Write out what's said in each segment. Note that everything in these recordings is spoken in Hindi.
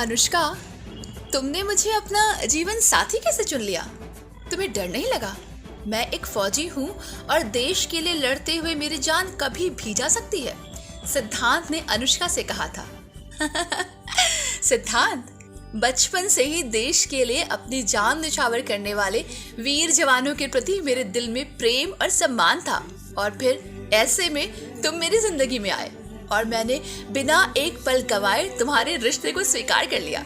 अनुष्का, तुमने मुझे अपना जीवन साथी कैसे चुन लिया? तुम्हें डर नहीं लगा? मैं एक फौजी हूँ और देश के लिए लड़ते हुए मेरी जान कभी भी जा सकती है, सिद्धांत ने अनुष्का से कहा था। सिद्धांत, बचपन से ही देश के लिए अपनी जान न्यौछावर करने वाले वीर जवानों के प्रति मेरे दिल में प्रेम और सम्मान था, और फिर ऐसे में तुम मेरी जिंदगी में आए और मैंने बिना एक पल गवाए तुम्हारे रिश्ते को स्वीकार कर लिया।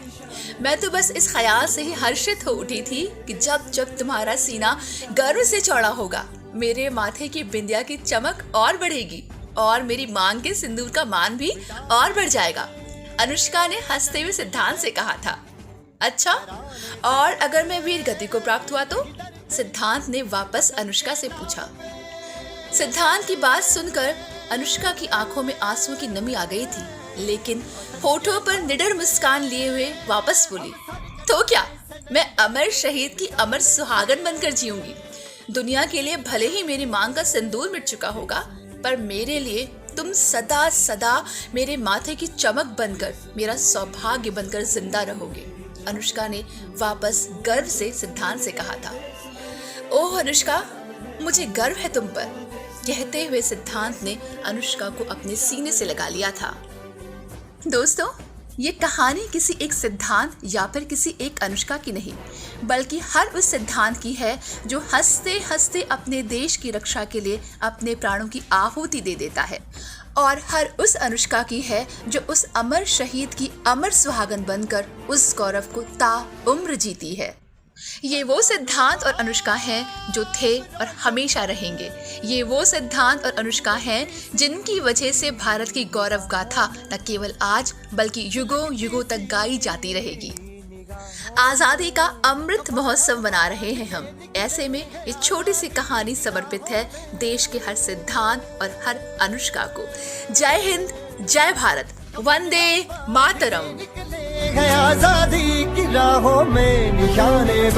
मैं तो बस इस ख्याल से ही हर्षित हो उठी थी कि जब जब तुम्हारा सीना गर्व से चौड़ा होगा, मेरे माथे की बिंदिया की चमक और बढ़ेगी और मेरी मांग के सिंदूर का मान भी और बढ़ जाएगा, अनुष्का ने हंसते हुए सिद्धांत से कहा था। अच्छा, और अगर मैं वीर गति को प्राप्त हुआ तो? सिद्धांत ने वापस अनुष्का से पूछा। सिद्धांत की बात सुनकर अनुष्का की आंखों में आंसुओं की नमी आ गई थी, लेकिन होठों पर निडर मुस्कान लिए हुए वापस बोली, तो क्या, मैं अमर शहीद की अमर सुहागन बनकर जीऊंगी। दुनिया के लिए भले ही मेरी मांग का सिंदूर मिट चुका होगा, पर मेरे लिए तुम सदा सदा मेरे माथे की चमक बनकर, मेरा सौभाग्य बनकर जिंदा रहोगे, अनुष्का ने वापस गर्व से सिद्धांत से कहा था। ओह अनुष्का, मुझे गर्व है तुम पर, कहते हुए सिद्धांत ने अनुष्का को अपने सीने से लगा लिया था। दोस्तों, ये कहानी किसी एक सिद्धांत या फिर किसी एक अनुष्का की नहीं, बल्कि हर उस सिद्धांत की है जो हंसते हंसते अपने देश की रक्षा के लिए अपने प्राणों की आहुति दे देता है, और हर उस अनुष्का की है जो उस अमर शहीद की अमर सुहागन बनकर उस गौरव को ताउम्र जीती है। ये वो सिद्धांत और अनुष्का हैं जो थे और हमेशा रहेंगे। ये वो सिद्धांत और अनुष्का हैं जिनकी वजह से भारत की गौरव गाथा न केवल आज बल्कि युगों युगों तक गाई जाती रहेगी। आजादी का अमृत महोत्सव मना रहे हैं हम। ऐसे में ये छोटी सी कहानी समर्पित है देश के हर सिद्धांत और हर अनुष्का को। जय हिंद, जय भारत, वंदे मातरम। आजादी की राहों में निशाने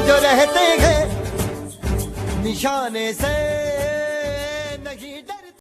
जो रहते हैं निशाने से।